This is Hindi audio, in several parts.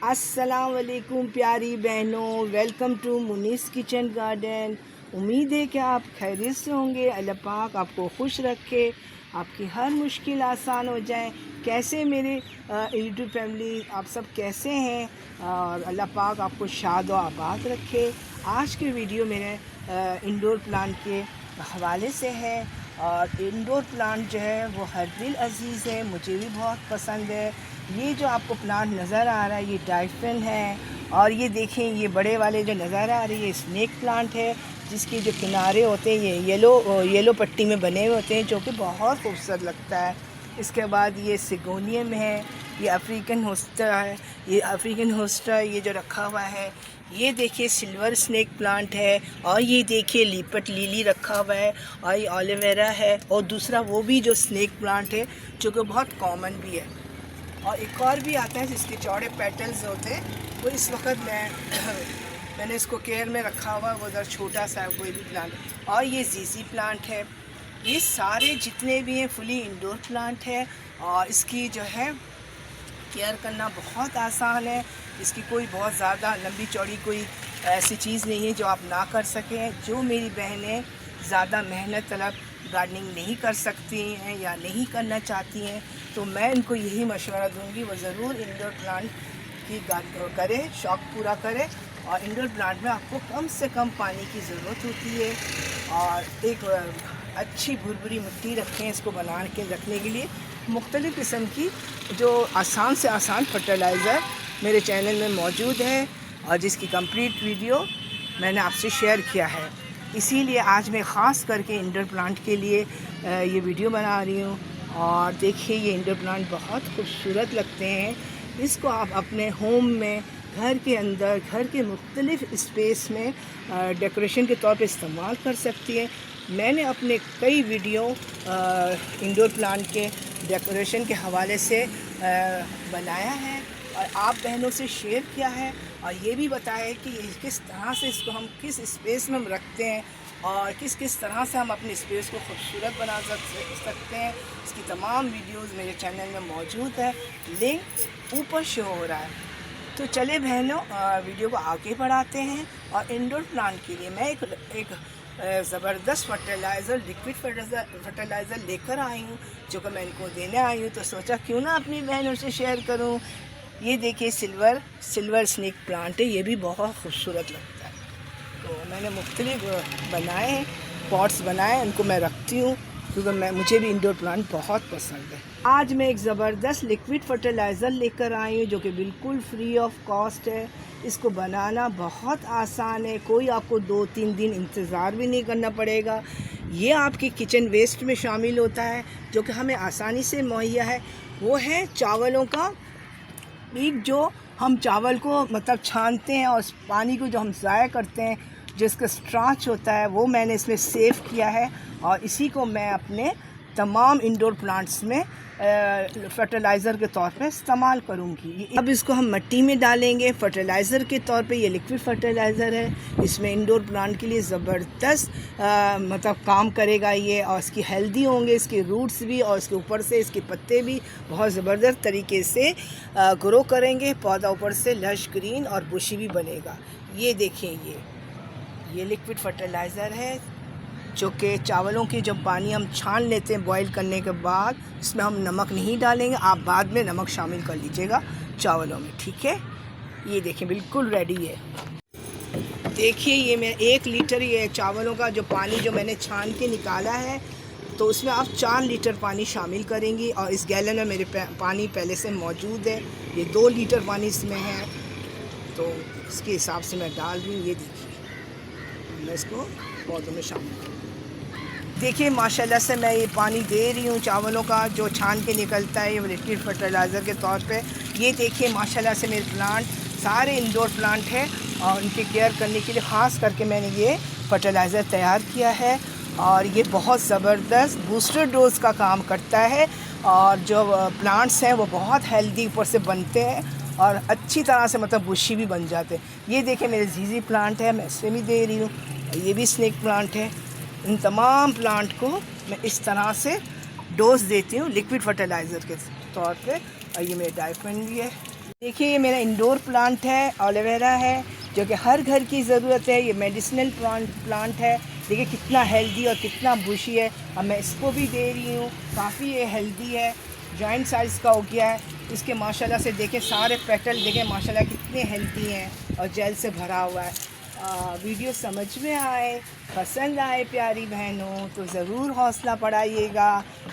अस्सलाम वालेकुम प्यारी बहनों, वेलकम टू मुनीस किचन गार्डन। उम्मीद है कि आप खैरियत से होंगे। अल्लाह पाक आपको खुश रखे, आपकी हर मुश्किल आसान हो जाए। कैसे मेरे यूट्यूब फैमिली, आप सब कैसे हैं? और अल्लाह पाक आपको शाद व आबाद रखे। आज के वीडियो मेरे इंडोर प्लांट के हवाले से है। और इंडोर प्लांट जो है वो हर दिल अज़ीज़ है, मुझे भी बहुत पसंद है। ये जो आपको प्लांट नज़र आ रहा है ये डाइफिन है। और ये देखें, ये बड़े वाले जो नज़र आ रहे हैं ये स्नेक प्लांट है, जिसके जो किनारे होते हैं ये येलो पट्टी में बने हुए होते हैं, जो कि बहुत खूबसूरत लगता है। इसके बाद ये सिगोनियम है, ये अफ्रीकन होस्टा है, ये अफ्रीकन होस्टा ये जो रखा हुआ है। ये देखिए सिल्वर स्नेक प्लांट है। और ये देखिए लीपट लिली रखा हुआ है। और ये एलोवेरा है। और दूसरा वो भी जो स्नेक प्लांट है जो कि बहुत कॉमन भी है। और एक और भी आता है जिसके चौड़े पेटल्स होते हैं, वो इस वक्त मैंने इसको केयर में रखा हुआ है। वो उधर छोटा सा है कोई भी प्लांट। और ये जीजी प्लांट है। ये सारे जितने भी हैं फुली इंडोर प्लांट है। और इसकी जो है केयर करना बहुत आसान है। इसकी कोई बहुत ज़्यादा लंबी चौड़ी कोई ऐसी चीज़ नहीं है जो आप ना कर सकें। जो मेरी बहनें ज़्यादा मेहनत तलब गार्डनिंग नहीं कर सकती हैं या नहीं करना चाहती हैं, तो मैं इनको यही मशवरा दूंगी, वो ज़रूर इंडोर प्लांट की करें, शौक़ पूरा करें। और इंडोर प्लांट में आपको कम से कम पानी की ज़रूरत होती है। और एक अच्छी भुरभुरी मिट्टी रखें इसको बना के रखने के लिए। मुख्तलिफ़ किस्म की जो आसान से आसान फर्टिलाइज़र मेरे चैनल में मौजूद है, और जिसकी कंप्लीट वीडियो मैंने आपसे शेयर किया है। इसीलिए आज मैं ख़ास करके इंडोर प्लांट के लिए ये वीडियो बना रही हूँ। और देखिए ये इंडोर प्लांट बहुत खूबसूरत लगते हैं। इसको आप अपने होम में, घर के अंदर, घर के मुख्तलिफ़ स्पेस में डेकोरेशन के तौर पे इस्तेमाल कर सकती हैं। मैंने अपने कई वीडियो इंडोर प्लांट के डेकोरेशन के हवाले से बनाया है और आप बहनों से शेयर किया है। और ये भी बताया है कि किस तरह से इसको हम किस स्पेस में हम रखते हैं और किस किस तरह से हम अपने स्पेस को खूबसूरत बना सकते हैं। इसकी तमाम वीडियोस मेरे चैनल में मौजूद है, लिंक ऊपर शो हो रहा है। तो चले बहनों, वीडियो को आगे बढ़ाते हैं। और इंडोर प्लांट के लिए मैं एक ज़बरदस्त फर्टिलाइज़र, लिक्विड फर्टिलाइज़र लेकर आई हूँ, जो कि मैं इनको देने आई हूँ। तो सोचा क्यों ना अपनी बहनों से शेयर करूँ। ये देखिए सिल्वर स्नेक प्लांट है, ये भी बहुत खूबसूरत लगता है। तो मैंने मुख्तलिफ बनाए हैं, पॉट्स बनाए, उनको मैं रखती हूँ क्योंकि मुझे भी इंडोर प्लांट बहुत पसंद है। आज मैं एक ज़बरदस्त लिक्विड फर्टिलाइज़र लेकर आई हूँ, जो कि बिल्कुल फ्री ऑफ कॉस्ट है। इसको बनाना बहुत आसान है, कोई आपको 2-3 दिन इंतज़ार भी नहीं करना पड़ेगा। ये आपके किचन वेस्ट में शामिल होता है, जो कि हमें आसानी से मुहैया है। वो है चावलों का एक, जो हम चावल को मतलब छानते हैं और पानी को जो हम ज़ाया करते हैं, जो इसका स्टार्च होता है, वो मैंने इसमें सेव किया है। और इसी को मैं अपने तमाम इंडोर प्लांट्स में फर्टिलाइज़र के तौर पे इस्तेमाल करूँगी। अब इसको हम मिट्टी में डालेंगे फर्टिलाइज़र के तौर पे। ये लिक्विड फर्टिलाइज़र है, इसमें इंडोर प्लांट के लिए ज़बरदस्त मतलब काम करेगा ये। और इसकी हेल्दी होंगे, इसके रूट्स भी, और इसके ऊपर से इसके पत्ते भी बहुत ज़बरदस्त तरीके से ग्रो करेंगे। पौधा ऊपर से लश ग्रीन और बुशी भी बनेगा। ये देखें, ये लिक्विड फर्टिलाइज़र है, जो कि चावलों के जब पानी हम छान लेते हैं बॉईल करने के बाद, इसमें हम नमक नहीं डालेंगे। आप बाद में नमक शामिल कर लीजिएगा चावलों में, ठीक है। ये देखिए बिल्कुल रेडी है। देखिए ये मैं 1 लीटर ये चावलों का जो पानी जो मैंने छान के निकाला है, तो उसमें आप 4 लीटर पानी शामिल करेंगी। और इस गैलन में मेरे पानी पहले से मौजूद है। ये 2 लीटर पानी इसमें है, तो इसके हिसाब से मैं डाल रही हूँ। ये देखिए मैं इसको पौधों में शामिल करूँ। देखिए माशाल्लाह से मैं ये पानी दे रही हूँ चावलों का जो छान के निकलता है, ये लिक्विड फर्टिलाइज़र के तौर पे। ये देखिए माशाल्लाह से मेरे प्लांट सारे इंडोर प्लांट हैं, और उनकी केयर करने के लिए ख़ास करके मैंने ये फर्टिलाइज़र तैयार किया है। और ये बहुत ज़बरदस्त बूस्टर डोज़ का काम करता है। और जो प्लांट्स हैं वो बहुत हेल्दी ऊपर से बनते हैं और अच्छी तरह से मतलब बुशी भी बन जाते हैं। ये देखिए मेरे जीजी प्लांट है, मैं इसमें भी दे रही हूँ। ये भी स्नेक प्लांट है। इन तमाम प्लांट को मैं इस तरह से डोज देती हूँ लिक्विड फर्टिलाइज़र के तौर पे। और ये मेरे डाइफिन भी है। देखिए ये मेरा इंडोर प्लांट है, एलोवेरा है, जो कि हर घर की ज़रूरत है। ये मेडिसिनल प्लांट है। देखिए कितना हेल्दी और कितना बुशी है। अब मैं इसको भी दे रही हूँ, काफ़ी ये हेल्दी है, जॉइंट साइज़ का हो गया है। इसके माशाल्लाह से देखें सारे पेटल देखें माशाल्लाह कितने हेल्दी हैं और जेल से भरा हुआ है। वीडियो समझ में आए, पसंद आए प्यारी बहनों तो ज़रूर हौसला बढ़ाइएगा,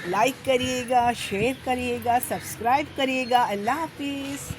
लाइक करिएगा, शेयर करिएगा, सब्सक्राइब करिएगा। अल्लाह हाफिज़।